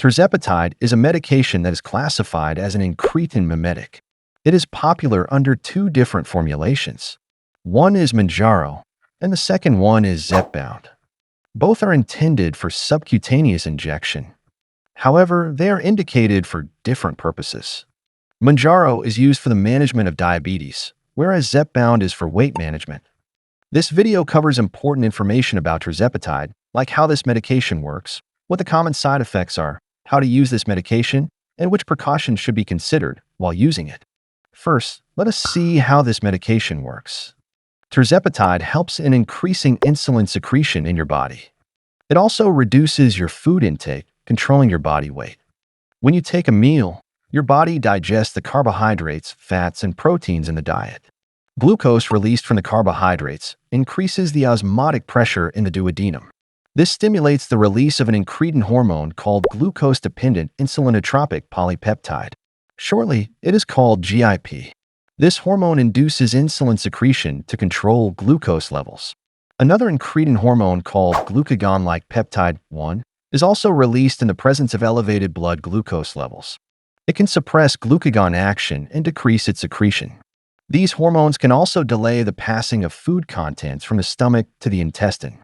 Tirzepatide is a medication that is classified as an incretin mimetic. It is popular under two different formulations. One is Mounjaro, and the second one is Zepbound. Both are intended for subcutaneous injection. However, they are indicated for different purposes. Mounjaro is used for the management of diabetes, whereas Zepbound is for weight management. This video covers important information about tirzepatide, like how this medication works, what the common side effects are, how to use this medication, and which precautions should be considered while using it. First, let us see how this medication works. Tirzepatide helps in increasing insulin secretion in your body. It also reduces your food intake, controlling your body weight. When you take a meal, your body digests the carbohydrates, fats, and proteins in the diet. Glucose released from the carbohydrates increases the osmotic pressure in the duodenum. This stimulates the release of an incretin hormone called glucose-dependent insulinotropic polypeptide. Shortly, it is called GIP. This hormone induces insulin secretion to control glucose levels. Another incretin hormone called glucagon-like peptide 1 is also released in the presence of elevated blood glucose levels. It can suppress glucagon action and decrease its secretion. These hormones can also delay the passing of food contents from the stomach to the intestine.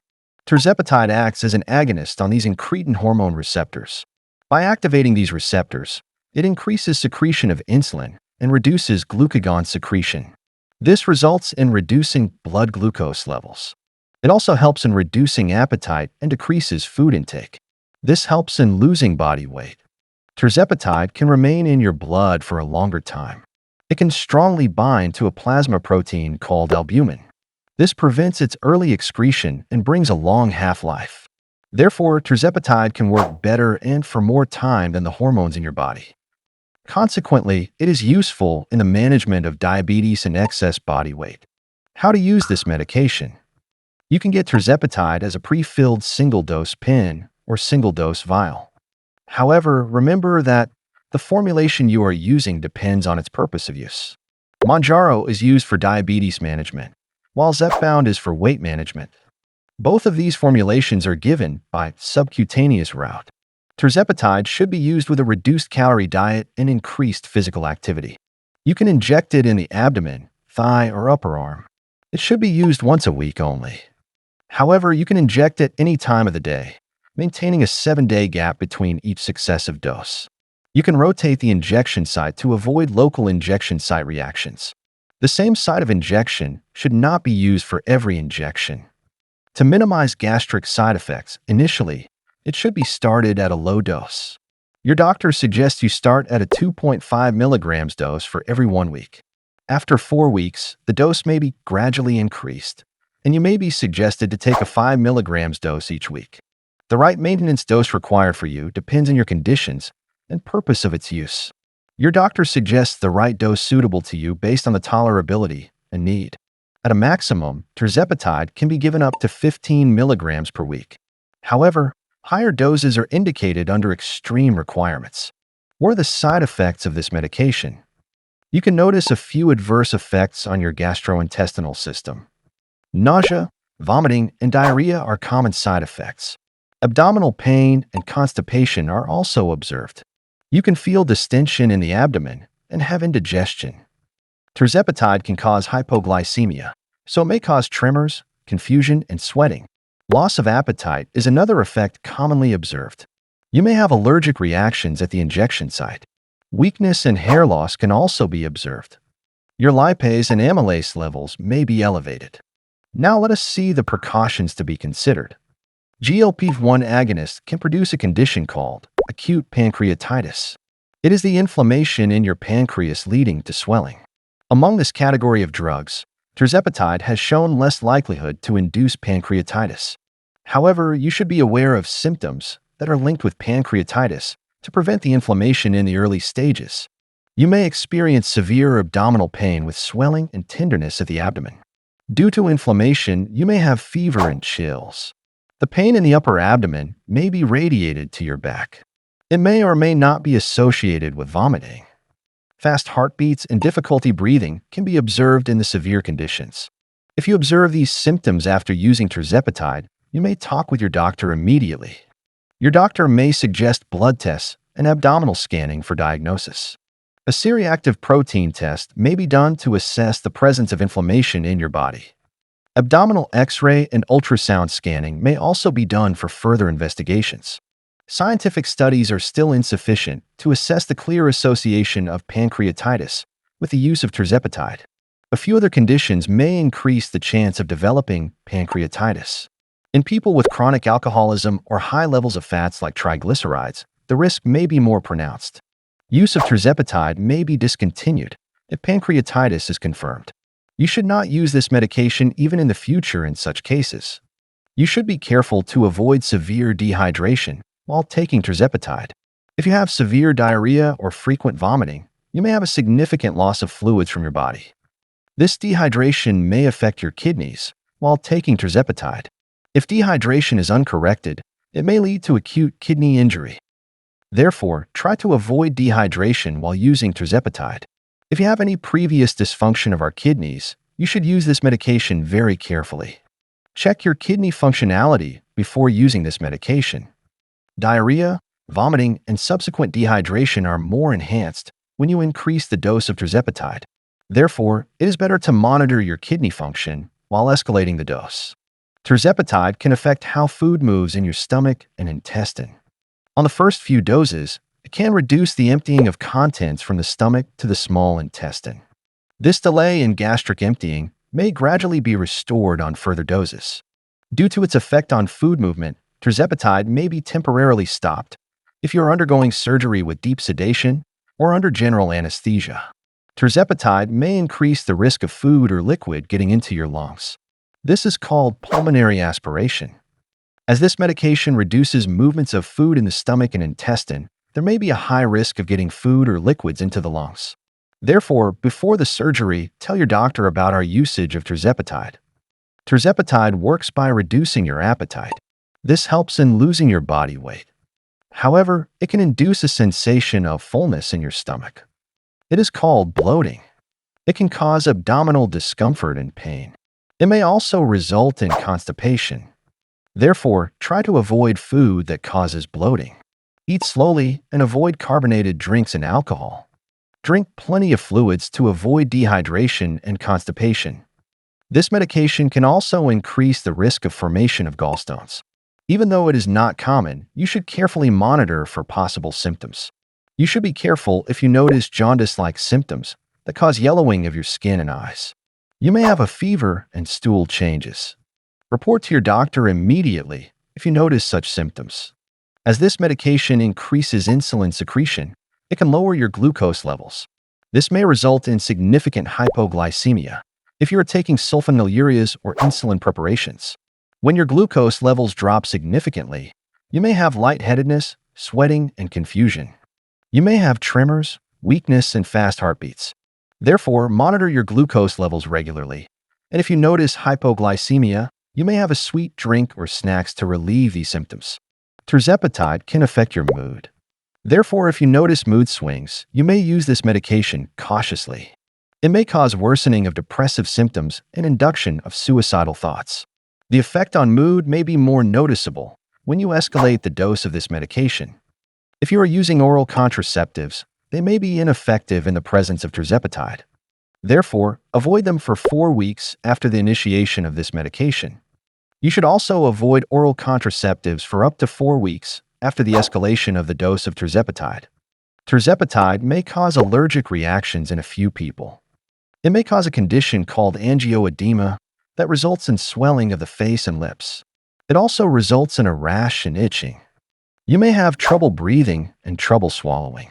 Tirzepatide acts as an agonist on these incretin hormone receptors. By activating these receptors, it increases secretion of insulin and reduces glucagon secretion. This results in reducing blood glucose levels. It also helps in reducing appetite and decreases food intake. This helps in losing body weight. Tirzepatide can remain in your blood for a longer time. It can strongly bind to a plasma protein called albumin. This prevents its early excretion and brings a long half-life. Therefore, tirzepatide can work better and for more time than the hormones in your body. Consequently, it is useful in the management of diabetes and excess body weight. How to use this medication? You can get tirzepatide as a pre-filled single-dose pen or single-dose vial. However, remember that the formulation you are using depends on its purpose of use. Mounjaro is used for diabetes management, while Zepbound is for weight management. Both of these formulations are given by subcutaneous route. Tirzepatide should be used with a reduced calorie diet and increased physical activity. You can inject it in the abdomen, thigh, or upper arm. It should be used once a week only. However, you can inject at any time of the day, maintaining a 7-day gap between each successive dose. You can rotate the injection site to avoid local injection site reactions. The same site of injection should not be used for every injection. To minimize gastric side effects, initially, it should be started at a low dose. Your doctor suggests you start at a 2.5 milligrams dose for every 1 week. After 4 weeks, the dose may be gradually increased, and you may be suggested to take a 5 milligrams dose each week. The right maintenance dose required for you depends on your conditions and purpose of its use. Your doctor suggests the right dose suitable to you based on the tolerability and need. At a maximum, tirzepatide can be given up to 15 milligrams per week. However, higher doses are indicated under extreme requirements. What are the side effects of this medication? You can notice a few adverse effects on your gastrointestinal system. Nausea, vomiting, and diarrhea are common side effects. Abdominal pain and constipation are also observed. You can feel distension in the abdomen and have indigestion. Tirzepatide can cause hypoglycemia, so it may cause tremors, confusion, and sweating. Loss of appetite is another effect commonly observed. You may have allergic reactions at the injection site. Weakness and hair loss can also be observed. Your lipase and amylase levels may be elevated. Now let us see the precautions to be considered. GLP-1 agonists can produce a condition called acute pancreatitis. It is the inflammation in your pancreas leading to swelling. Among this category of drugs, tirzepatide has shown less likelihood to induce pancreatitis. However, you should be aware of symptoms that are linked with pancreatitis to prevent the inflammation in the early stages. You may experience severe abdominal pain with swelling and tenderness at the abdomen. Due to inflammation, you may have fever and chills. The pain in the upper abdomen may be radiated to your back. It may or may not be associated with vomiting. Fast heartbeats and difficulty breathing can be observed in the severe conditions. If you observe these symptoms after using tirzepatide, you may talk with your doctor immediately. Your doctor may suggest blood tests and abdominal scanning for diagnosis. A C-reactive protein test may be done to assess the presence of inflammation in your body. Abdominal X-ray and ultrasound scanning may also be done for further investigations. Scientific studies are still insufficient to assess the clear association of pancreatitis with the use of tirzepatide. A few other conditions may increase the chance of developing pancreatitis. In people with chronic alcoholism or high levels of fats like triglycerides, the risk may be more pronounced. Use of tirzepatide may be discontinued if pancreatitis is confirmed. You should not use this medication even in the future in such cases. You should be careful to avoid severe dehydration while taking tirzepatide. If you have severe diarrhea or frequent vomiting, you may have a significant loss of fluids from your body. This dehydration may affect your kidneys while taking tirzepatide. If dehydration is uncorrected, it may lead to acute kidney injury. Therefore, try to avoid dehydration while using tirzepatide. If you have any previous dysfunction of our kidneys, you should use this medication very carefully. Check your kidney functionality before using this medication. Diarrhea, vomiting, and subsequent dehydration are more enhanced when you increase the dose of tirzepatide. Therefore, it is better to monitor your kidney function while escalating the dose. Tirzepatide can affect how food moves in your stomach and intestine. On the first few doses, it can reduce the emptying of contents from the stomach to the small intestine. This delay in gastric emptying may gradually be restored on further doses. Due to its effect on food movement, tirzepatide may be temporarily stopped if you are undergoing surgery with deep sedation or under general anesthesia. Tirzepatide may increase the risk of food or liquid getting into your lungs. This is called pulmonary aspiration. As this medication reduces movements of food in the stomach and intestine, there may be a high risk of getting food or liquids into the lungs. Therefore, before the surgery, tell your doctor about our usage of tirzepatide. Tirzepatide works by reducing your appetite. This helps in losing your body weight. However, it can induce a sensation of fullness in your stomach. It is called bloating. It can cause abdominal discomfort and pain. It may also result in constipation. Therefore, try to avoid food that causes bloating. Eat slowly and avoid carbonated drinks and alcohol. Drink plenty of fluids to avoid dehydration and constipation. This medication can also increase the risk of formation of gallstones. Even though it is not common, you should carefully monitor for possible symptoms. You should be careful if you notice jaundice-like symptoms that cause yellowing of your skin and eyes. You may have a fever and stool changes. Report to your doctor immediately if you notice such symptoms. As this medication increases insulin secretion, it can lower your glucose levels. This may result in significant hypoglycemia if you are taking sulfonylureas or insulin preparations. When your glucose levels drop significantly, you may have lightheadedness, sweating, and confusion. You may have tremors, weakness, and fast heartbeats. Therefore, monitor your glucose levels regularly. And if you notice hypoglycemia, you may have a sweet drink or snacks to relieve these symptoms. Tirzepatide can affect your mood. Therefore, if you notice mood swings, you may use this medication cautiously. It may cause worsening of depressive symptoms and induction of suicidal thoughts. The effect on mood may be more noticeable when you escalate the dose of this medication. If you are using oral contraceptives, they may be ineffective in the presence of tirzepatide. Therefore, avoid them for 4 weeks after the initiation of this medication. You should also avoid oral contraceptives for up to 4 weeks after the escalation of the dose of tirzepatide. Tirzepatide may cause allergic reactions in a few people. It may cause a condition called angioedema that results in swelling of the face and lips. It also results in a rash and itching. You may have trouble breathing and trouble swallowing.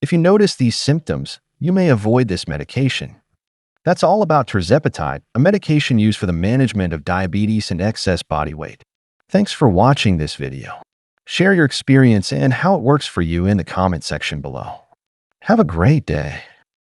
If you notice these symptoms, you may avoid this medication. That's all about tirzepatide, a medication used for the management of diabetes and excess body weight. Thanks for watching this video. Share your experience and how it works for you in the comment section below. Have a great day.